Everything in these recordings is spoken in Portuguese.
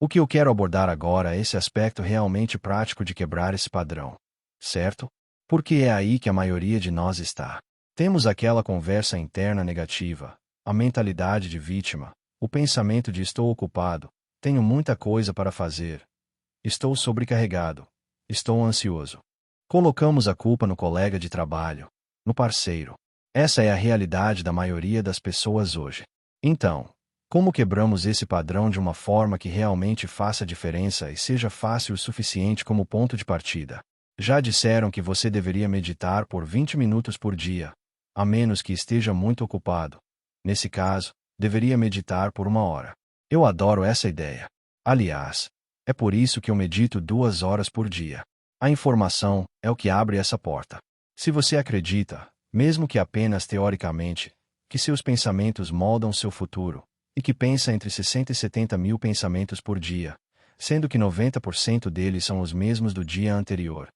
O que eu quero abordar agora é esse aspecto realmente prático de quebrar esse padrão, certo? Porque é aí que a maioria de nós está. Temos aquela conversa interna negativa, a mentalidade de vítima, o pensamento de estou ocupado, tenho muita coisa para fazer, estou sobrecarregado, estou ansioso. Colocamos a culpa no colega de trabalho, no parceiro. Essa é a realidade da maioria das pessoas hoje. Então, como quebramos esse padrão de uma forma que realmente faça diferença e seja fácil o suficiente como ponto de partida? Já disseram que você deveria meditar por 20 minutos por dia, a menos que esteja muito ocupado. Nesse caso, deveria meditar por 1 hora. Eu adoro essa ideia. Aliás, é por isso que eu medito 2 horas por dia. A informação é o que abre essa porta. Se você acredita, mesmo que apenas teoricamente, que seus pensamentos moldam seu futuro, e que pensa entre 60 e 70 mil pensamentos por dia, sendo que 90% deles são os mesmos do dia anterior,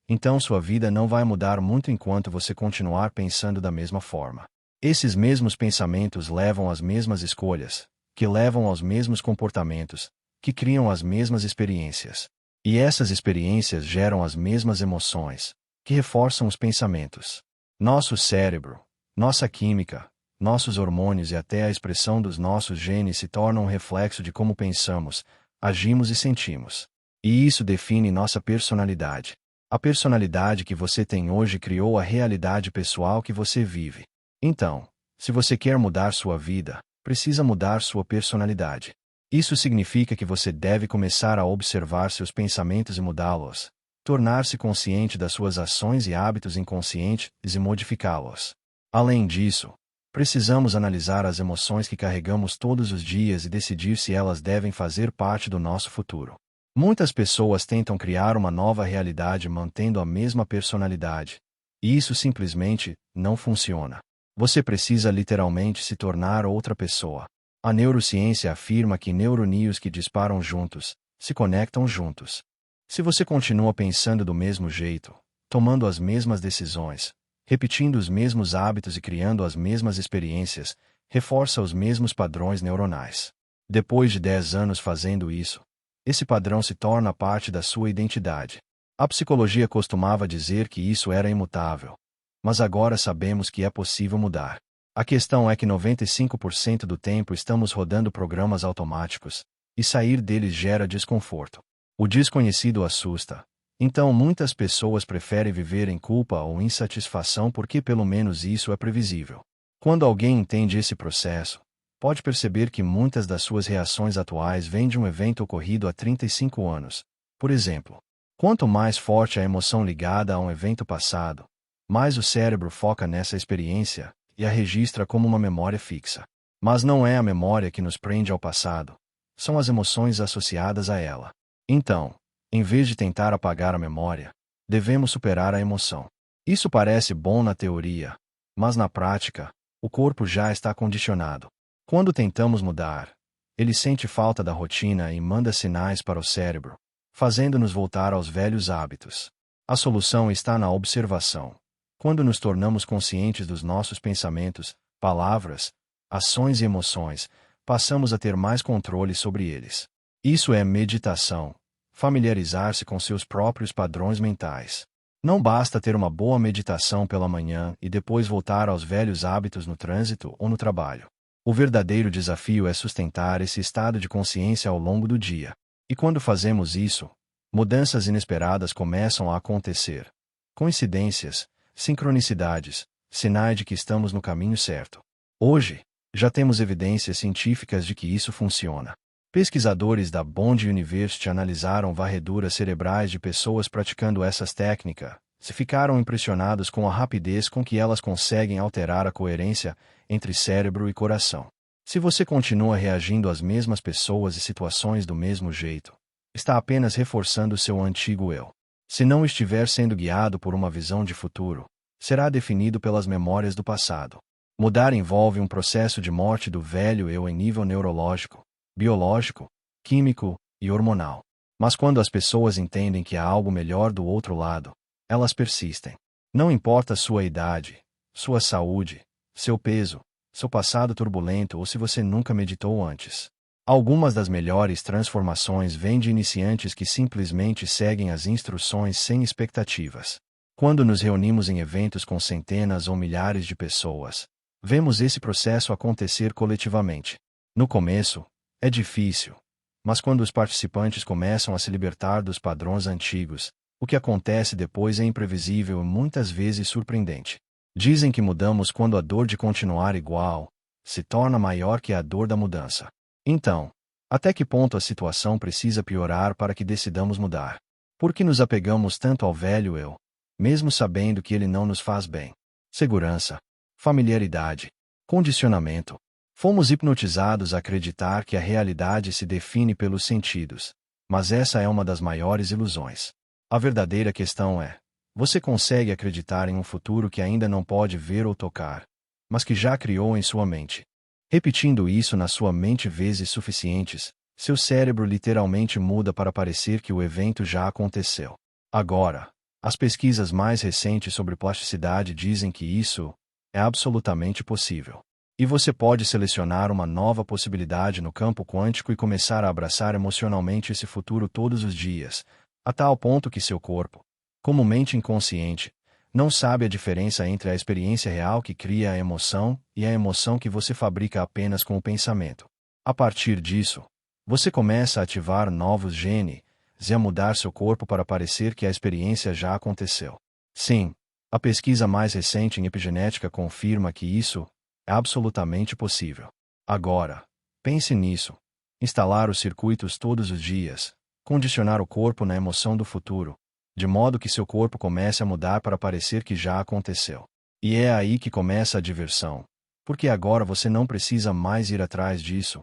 então sua vida não vai mudar muito enquanto você continuar pensando da mesma forma. Esses mesmos pensamentos levam às mesmas escolhas, que levam aos mesmos comportamentos, que criam as mesmas experiências. E essas experiências geram as mesmas emoções, que reforçam os pensamentos. Nosso cérebro, nossa química, nossos hormônios e até a expressão dos nossos genes se tornam um reflexo de como pensamos, agimos e sentimos. E isso define nossa personalidade. A personalidade que você tem hoje criou a realidade pessoal que você vive. Então, se você quer mudar sua vida, precisa mudar sua personalidade. Isso significa que você deve começar a observar seus pensamentos e mudá-los, tornar-se consciente das suas ações e hábitos inconscientes e modificá-los. Além disso, precisamos analisar as emoções que carregamos todos os dias e decidir se elas devem fazer parte do nosso futuro. Muitas pessoas tentam criar uma nova realidade mantendo a mesma personalidade. E isso simplesmente não funciona. Você precisa literalmente se tornar outra pessoa. A neurociência afirma que neurônios que disparam juntos, se conectam juntos. Se você continua pensando do mesmo jeito, tomando as mesmas decisões, repetindo os mesmos hábitos e criando as mesmas experiências, reforça os mesmos padrões neuronais. Depois de 10 anos fazendo isso, esse padrão se torna parte da sua identidade. A psicologia costumava dizer que isso era imutável. Mas agora sabemos que é possível mudar. A questão é que 95% do tempo estamos rodando programas automáticos, e sair deles gera desconforto. O desconhecido assusta. Então muitas pessoas preferem viver em culpa ou insatisfação porque pelo menos isso é previsível. Quando alguém entende esse processo, pode perceber que muitas das suas reações atuais vêm de um evento ocorrido há 35 anos. Por exemplo, quanto mais forte a emoção ligada a um evento passado, mais o cérebro foca nessa experiência e a registra como uma memória fixa. Mas não é a memória que nos prende ao passado, são as emoções associadas a ela. Então, em vez de tentar apagar a memória, devemos superar a emoção. Isso parece bom na teoria, mas na prática, o corpo já está condicionado. Quando tentamos mudar, ele sente falta da rotina e manda sinais para o cérebro, fazendo-nos voltar aos velhos hábitos. A solução está na observação. Quando nos tornamos conscientes dos nossos pensamentos, palavras, ações e emoções, passamos a ter mais controle sobre eles. Isso é meditação, familiarizar-se com seus próprios padrões mentais. Não basta ter uma boa meditação pela manhã e depois voltar aos velhos hábitos no trânsito ou no trabalho. O verdadeiro desafio é sustentar esse estado de consciência ao longo do dia. E quando fazemos isso, mudanças inesperadas começam a acontecer. Coincidências, sincronicidades, sinais de que estamos no caminho certo. Hoje, já temos evidências científicas de que isso funciona. Pesquisadores da Bond University analisaram varreduras cerebrais de pessoas praticando essas técnicas e ficaram impressionados com a rapidez com que elas conseguem alterar a coerência entre cérebro e coração. Se você continua reagindo às mesmas pessoas e situações do mesmo jeito, está apenas reforçando seu antigo eu. Se não estiver sendo guiado por uma visão de futuro, será definido pelas memórias do passado. Mudar envolve um processo de morte do velho eu em nível neurológico, biológico, químico e hormonal. Mas quando as pessoas entendem que há algo melhor do outro lado, elas persistem. Não importa sua idade, sua saúde, seu peso, seu passado turbulento ou se você nunca meditou antes. Algumas das melhores transformações vêm de iniciantes que simplesmente seguem as instruções sem expectativas. Quando nos reunimos em eventos com centenas ou milhares de pessoas, vemos esse processo acontecer coletivamente. No começo, é difícil, mas quando os participantes começam a se libertar dos padrões antigos, o que acontece depois é imprevisível e muitas vezes surpreendente. Dizem que mudamos quando a dor de continuar igual se torna maior que a dor da mudança. Então, até que ponto a situação precisa piorar para que decidamos mudar? Por que nos apegamos tanto ao velho eu, mesmo sabendo que ele não nos faz bem? Segurança, familiaridade, condicionamento. Fomos hipnotizados a acreditar que a realidade se define pelos sentidos, mas essa é uma das maiores ilusões. A verdadeira questão é: você consegue acreditar em um futuro que ainda não pode ver ou tocar, mas que já criou em sua mente? Repetindo isso na sua mente vezes suficientes, seu cérebro literalmente muda para parecer que o evento já aconteceu. Agora, as pesquisas mais recentes sobre plasticidade dizem que isso é absolutamente possível. E você pode selecionar uma nova possibilidade no campo quântico e começar a abraçar emocionalmente esse futuro todos os dias, a tal ponto que seu corpo, comumente inconsciente, não sabe a diferença entre a experiência real que cria a emoção e a emoção que você fabrica apenas com o pensamento. A partir disso, você começa a ativar novos genes e a mudar seu corpo para parecer que a experiência já aconteceu. Sim, a pesquisa mais recente em epigenética confirma que isso é absolutamente possível. Agora, pense nisso. Instalar os circuitos todos os dias, condicionar o corpo na emoção do futuro, de modo que seu corpo comece a mudar para parecer que já aconteceu. E é aí que começa a diversão, porque agora você não precisa mais ir atrás disso.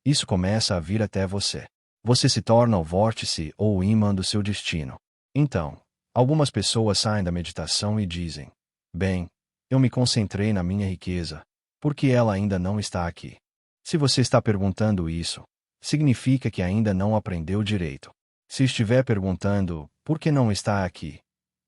Isso começa a vir até você. Você se torna o vórtice ou o ímã do seu destino. Então, algumas pessoas saem da meditação e dizem: bem, eu me concentrei na minha riqueza, porque ela ainda não está aqui. Se você está perguntando isso, significa que ainda não aprendeu direito. Se estiver perguntando, por que não está aqui?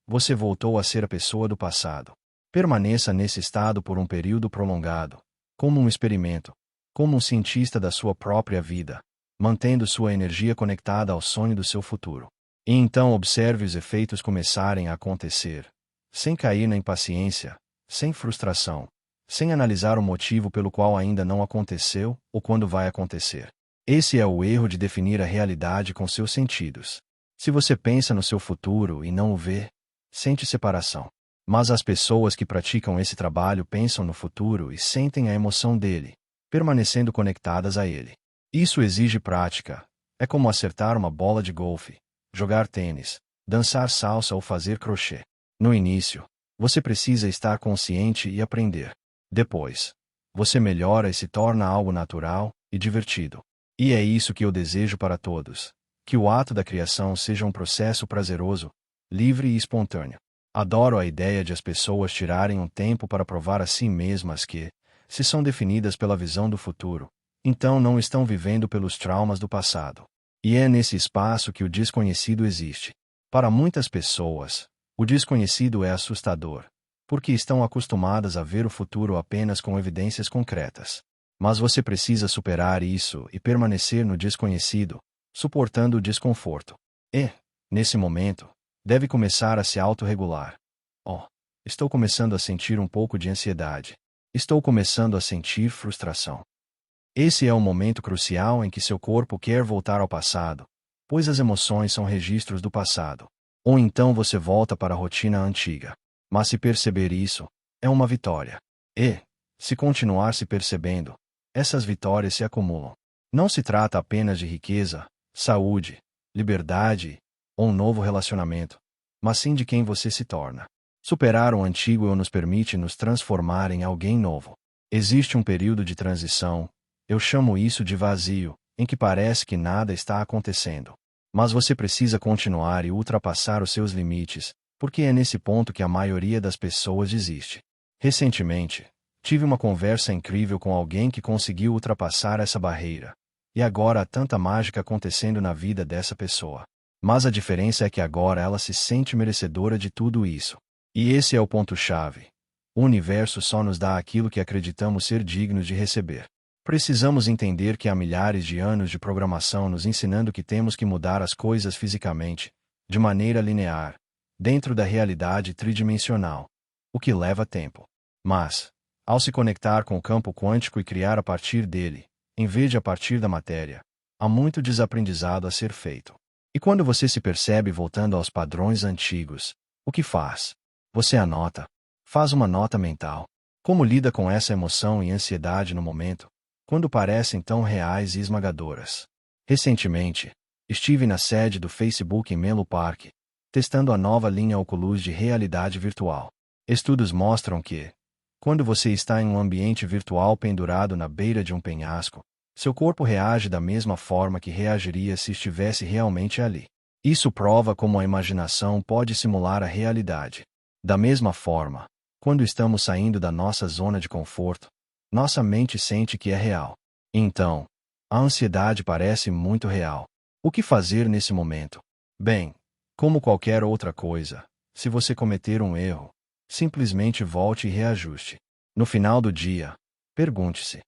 Você voltou a ser a pessoa do passado. Permaneça nesse estado por um período prolongado, como um experimento, como um cientista da sua própria vida, mantendo sua energia conectada ao sonho do seu futuro. E então observe os efeitos começarem a acontecer, sem cair na impaciência, sem frustração, sem analisar o motivo pelo qual ainda não aconteceu ou quando vai acontecer. Esse é o erro de definir a realidade com seus sentidos. Se você pensa no seu futuro e não o vê, sente separação. Mas as pessoas que praticam esse trabalho pensam no futuro e sentem a emoção dele, permanecendo conectadas a ele. Isso exige prática. É como acertar uma bola de golfe, jogar tênis, dançar salsa ou fazer crochê. No início, você precisa estar consciente e aprender. Depois, você melhora e se torna algo natural e divertido. E é isso que eu desejo para todos: que o ato da criação seja um processo prazeroso, livre e espontâneo. Adoro a ideia de as pessoas tirarem um tempo para provar a si mesmas que, se são definidas pela visão do futuro, então não estão vivendo pelos traumas do passado. E é nesse espaço que o desconhecido existe. Para muitas pessoas, o desconhecido é assustador, porque estão acostumadas a ver o futuro apenas com evidências concretas. Mas você precisa superar isso e permanecer no desconhecido, suportando o desconforto. E, nesse momento, deve começar a se autorregular. Oh, estou começando a sentir um pouco de ansiedade. Estou começando a sentir frustração. Esse é o momento crucial em que seu corpo quer voltar ao passado, pois as emoções são registros do passado. Ou então você volta para a rotina antiga. Mas se perceber isso, é uma vitória. E, se continuar se percebendo, essas vitórias se acumulam. Não se trata apenas de riqueza, saúde, liberdade ou um novo relacionamento, mas sim de quem você se torna. Superar o antigo eu nos permite nos transformar em alguém novo. Existe um período de transição, eu chamo isso de vazio, em que parece que nada está acontecendo. Mas você precisa continuar e ultrapassar os seus limites, porque é nesse ponto que a maioria das pessoas desiste. Recentemente, tive uma conversa incrível com alguém que conseguiu ultrapassar essa barreira. E agora há tanta mágica acontecendo na vida dessa pessoa. Mas a diferença é que agora ela se sente merecedora de tudo isso. E esse é o ponto-chave. O universo só nos dá aquilo que acreditamos ser dignos de receber. Precisamos entender que há milhares de anos de programação nos ensinando que temos que mudar as coisas fisicamente, de maneira linear, dentro da realidade tridimensional, o que leva tempo. Mas, ao se conectar com o campo quântico e criar a partir dele, em vez de a partir da matéria, há muito desaprendizado a ser feito. E quando você se percebe voltando aos padrões antigos, o que faz? Você anota. Faz uma nota mental. Como lida com essa emoção e ansiedade no momento, quando parecem tão reais e esmagadoras? Recentemente, estive na sede do Facebook em Menlo Park, testando a nova linha Oculus de realidade virtual. Estudos mostram que, quando você está em um ambiente virtual pendurado na beira de um penhasco, seu corpo reage da mesma forma que reagiria se estivesse realmente ali. Isso prova como a imaginação pode simular a realidade. Da mesma forma, quando estamos saindo da nossa zona de conforto, nossa mente sente que é real. Então, a ansiedade parece muito real. O que fazer nesse momento? Bem, como qualquer outra coisa, se você cometer um erro, simplesmente volte e reajuste. No final do dia, pergunte-se: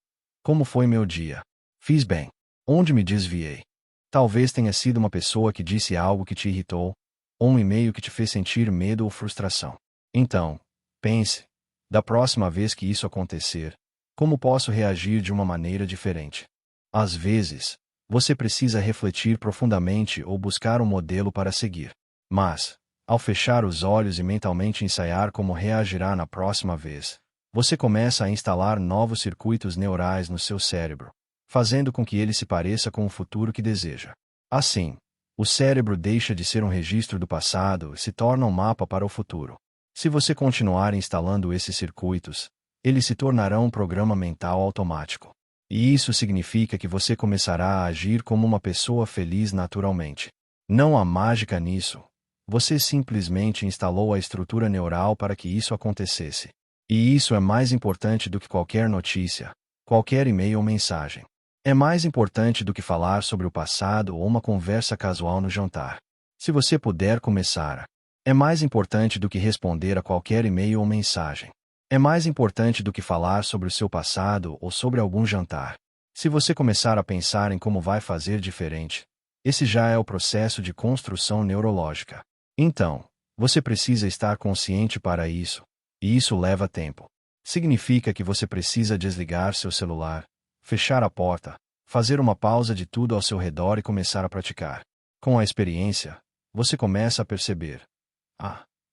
como foi meu dia? Fiz bem? Onde me desviei? Talvez tenha sido uma pessoa que disse algo que te irritou, ou um e-mail que te fez sentir medo ou frustração. Então, pense, da próxima vez que isso acontecer, como posso reagir de uma maneira diferente? Às vezes, você precisa refletir profundamente ou buscar um modelo para seguir. Mas, ao fechar os olhos e mentalmente ensaiar como reagirá na próxima vez, você começa a instalar novos circuitos neurais no seu cérebro, fazendo com que ele se pareça com o futuro que deseja. Assim, o cérebro deixa de ser um registro do passado e se torna um mapa para o futuro. Se você continuar instalando esses circuitos, eles se tornarão um programa mental automático. E isso significa que você começará a agir como uma pessoa feliz naturalmente. Não há mágica nisso. Você simplesmente instalou a estrutura neural para que isso acontecesse. E isso é mais importante do que qualquer notícia, qualquer e-mail ou mensagem. É mais importante do que falar sobre o passado ou uma conversa casual no jantar. Se você puder começar, é mais importante do que responder a qualquer e-mail ou mensagem. É mais importante do que falar sobre o seu passado ou sobre algum jantar. Se você começar a pensar em como vai fazer diferente, esse já é o processo de construção neurológica. Então, você precisa estar consciente para isso, e isso leva tempo. Significa que você precisa desligar seu celular, fechar a porta, fazer uma pausa de tudo ao seu redor e começar a praticar. Com a experiência, você começa a perceber: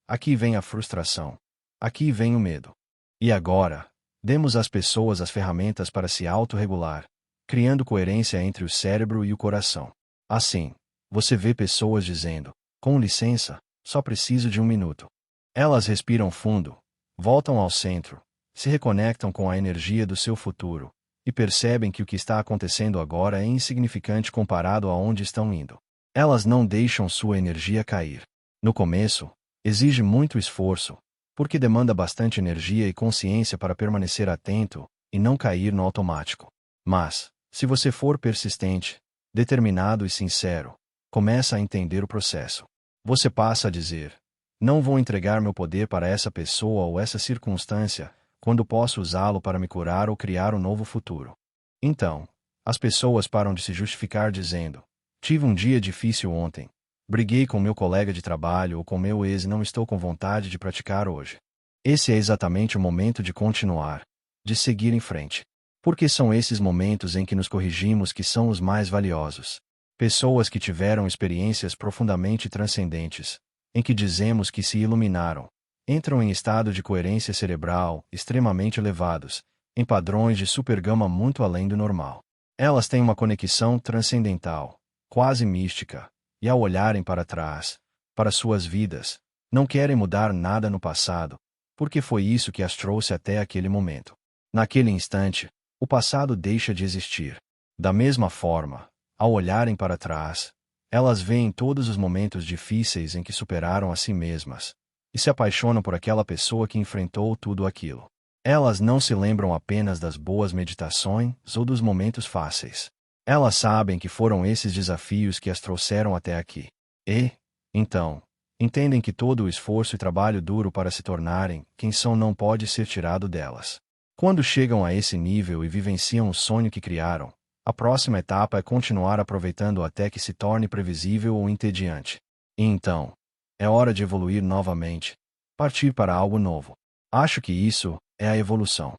aqui vem a frustração. Aqui vem o medo. E agora, demos às pessoas as ferramentas para se autorregular, criando coerência entre o cérebro e o coração. Assim, você vê pessoas dizendo: com licença, só preciso de um minuto. Elas respiram fundo, voltam ao centro, se reconectam com a energia do seu futuro, e percebem que o que está acontecendo agora é insignificante comparado a onde estão indo. Elas não deixam sua energia cair. No começo, exige muito esforço, porque demanda bastante energia e consciência para permanecer atento e não cair no automático. Mas, se você for persistente, determinado e sincero, começa a entender o processo. Você passa a dizer: não vou entregar meu poder para essa pessoa ou essa circunstância, quando posso usá-lo para me curar ou criar um novo futuro. Então, as pessoas param de se justificar dizendo: tive um dia difícil ontem, briguei com meu colega de trabalho ou com meu ex e não estou com vontade de praticar hoje. Esse é exatamente o momento de continuar, de seguir em frente. Porque são esses momentos em que nos corrigimos que são os mais valiosos. Pessoas que tiveram experiências profundamente transcendentes, em que dizemos que se iluminaram, entram em estado de coerência cerebral extremamente elevados, em padrões de supergama muito além do normal. Elas têm uma conexão transcendental, quase mística, e ao olharem para trás, para suas vidas, não querem mudar nada no passado, porque foi isso que as trouxe até aquele momento. Naquele instante, o passado deixa de existir. Da mesma forma, ao olharem para trás, elas veem todos os momentos difíceis em que superaram a si mesmas, e se apaixonam por aquela pessoa que enfrentou tudo aquilo. Elas não se lembram apenas das boas meditações ou dos momentos fáceis. Elas sabem que foram esses desafios que as trouxeram até aqui. E, então, entendem que todo o esforço e trabalho duro para se tornarem quem são não pode ser tirado delas. Quando chegam a esse nível e vivenciam o sonho que criaram, a próxima etapa é continuar aproveitando até que se torne previsível ou entediante. E então, é hora de evoluir novamente, partir para algo novo. Acho que isso é a evolução.